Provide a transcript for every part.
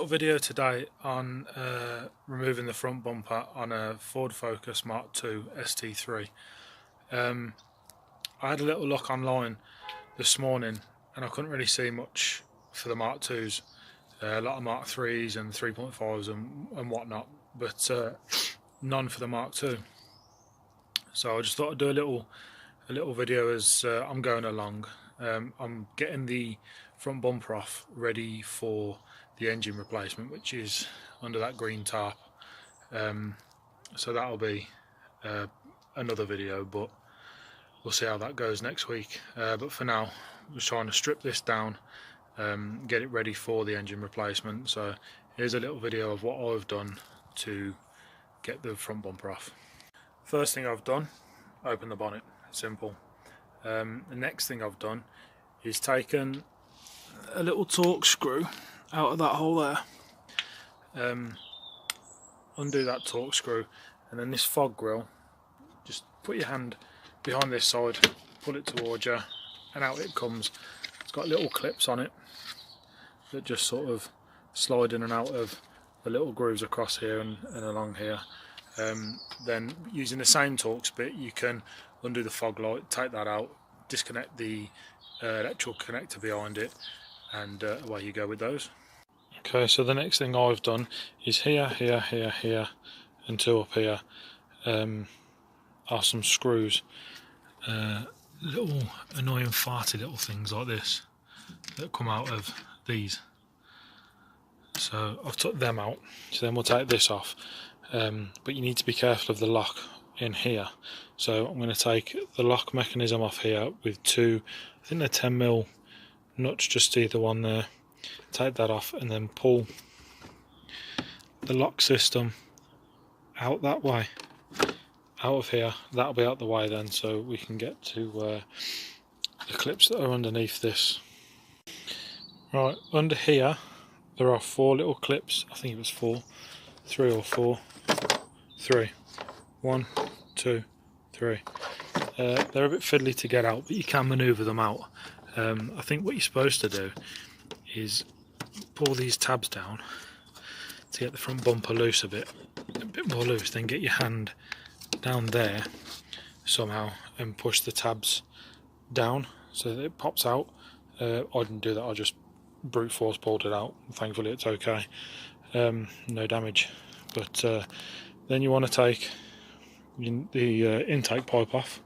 Video today on removing the front bumper on a Ford Focus Mark II ST3. I had a little look online this morning and I couldn't really see much for the Mark IIs, a lot of Mark IIIs and 3.5s and whatnot, but none for the Mark II. So I just thought I'd do a little video as I'm going along. I'm getting the front bumper off, ready for the engine replacement, which is under that green tarp. So that'll be another video, but we'll see how that goes next week. But for now, I'm just trying to strip this down, get it ready for the engine replacement. So here's a little video of what I've done to get the front bumper off. First thing I've done, open the bonnet. Simple. The next thing I've done is taken a little torque screw out of that hole there, undo that torque screw, and then this fog grill, just put your hand behind this side, pull it towards you, and out it comes. It's got little clips on it that just sort of slide in and out of the little grooves across here and along here. Then using the same Torx bit, you can undo the fog light, take that out, disconnect the electrical connector behind it, and away you go with those. Okay, so the next thing I've done is here, and two up here are some screws, little annoying farty little things like this that come out of these. So I've took them out, so then we'll take this off, but you need to be careful of the lock in here. So I'm going to take the lock mechanism off here with two, I think they're 10mm nuts, just either one there. Take that off and then pull the lock system out that way, out of here. That'll be out the way then, so we can get to the clips that are underneath this. Right, under here there are 4 little clips. I think it was 4, 3 or 4, 3, 1, 2, 3. They're a bit fiddly to get out, but you can manoeuvre them out. I think what you're supposed to do is pull these tabs down to get the front bumper loose a bit more loose, then get your hand down there somehow and push the tabs down so that it pops out. I didn't do that, I just brute force pulled it out. Thankfully it's okay, no damage. But then you want to take the intake pipe off,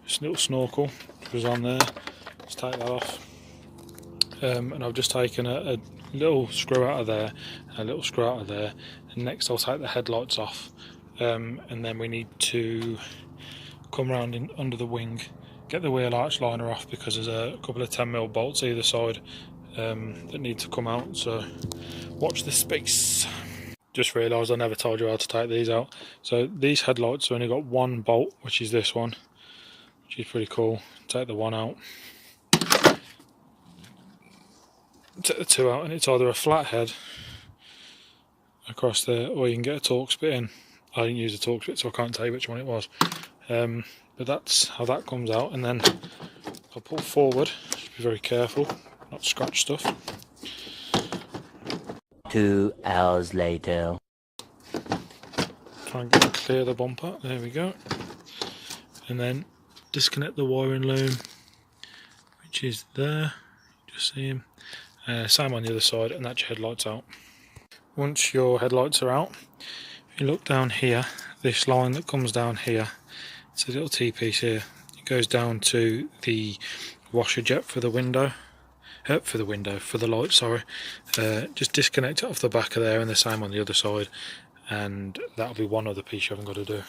just a little snorkel goes on there, just take that off. And I've just taken a little screw out of there, a little screw out of there, and next I'll take the headlights off, and then we need to come round in under the wing, get the wheel arch liner off because there's a couple of 10mm bolts either side that need to come out, so watch this space. Just realised I never told you how to take these out. So these headlights have only got one bolt, which is this one, which is pretty cool. Take the one out, take the 2 out, and it's either a flathead across there or you can get a Torx bit in. I didn't use a Torx bit, so I can't tell you which one it was, but that's how that comes out. And then I'll pull forward, just be very careful not to scratch stuff. 2 hours later. Try and get clear the bumper, there we go, and then disconnect the wiring loom, which is there, just see him. Same on the other side, and that's your headlights out. Once your headlights are out, if you look down here, this line that comes down here, it's a little T-piece here. It goes down to the washer jet for the window, for the light, sorry. Just disconnect it off the back of there, and the same on the other side, and that'll be one other piece you haven't got to do.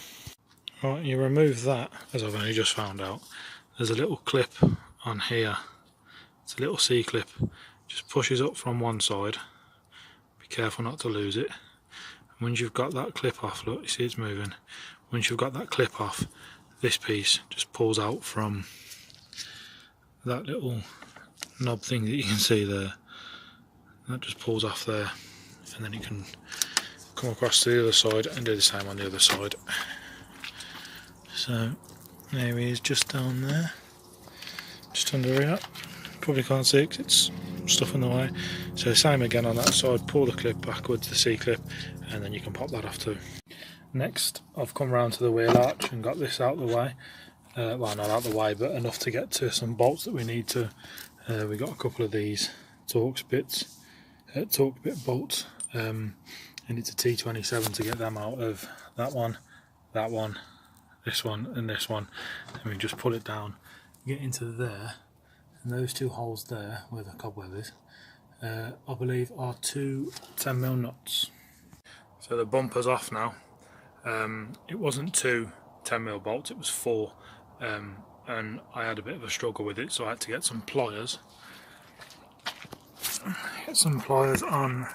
Right, you remove that, as I've only just found out. There's a little clip on here. It's a little C-clip. Just pushes up from one side. Be careful not to lose it. And once you've got that clip off, look, you see it's moving. Once you've got that clip off, this piece just pulls out from that little knob thing that you can see there. And that just pulls off there, and then you can come across to the other side and do the same on the other side. So there he is, just down there, just under here. Probably can't see it because it's stuff in the way. So same again on that side, pull the clip backwards, the C-clip, and then you can pop that off too. Next, I've come round to the wheel arch and got this out of the way. Well, not out of the way, but enough to get to some bolts that we need to. We got a couple of these Torx bit bolts, and it's a T27 to get them out of that one, this one, and this one. And we just pull it down, get into there, and those two holes there where the cobweb is, I believe are two 10mm nuts. So the bumper's off now. It wasn't two 10mm bolts, it was 4, and I had a bit of a struggle with it, so I had to get some pliers. On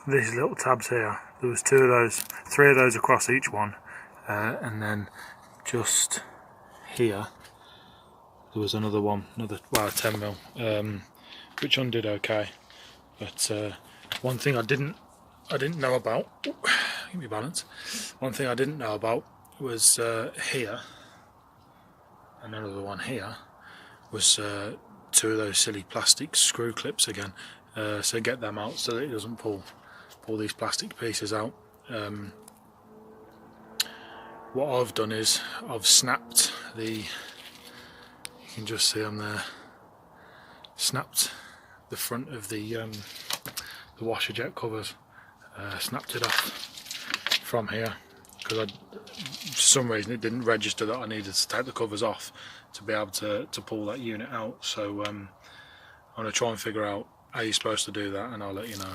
these little tabs here. There was 2 of those, 3 of those across each one, and then just here there was another one, well, 10mm, which one did okay. But one thing I didn't know about, give me balance. One thing I didn't know about was here, and another one here, was 2 of those silly plastic screw clips again. So get them out so that it doesn't pull these plastic pieces out. What I've done is I've snapped you can just see them there, snapped the front of the washer jet covers, snapped it off from here, because for some reason it didn't register that I needed to take the covers off to be able to pull that unit out. So I'm going to try and figure out how you're supposed to do that, and I'll let you know.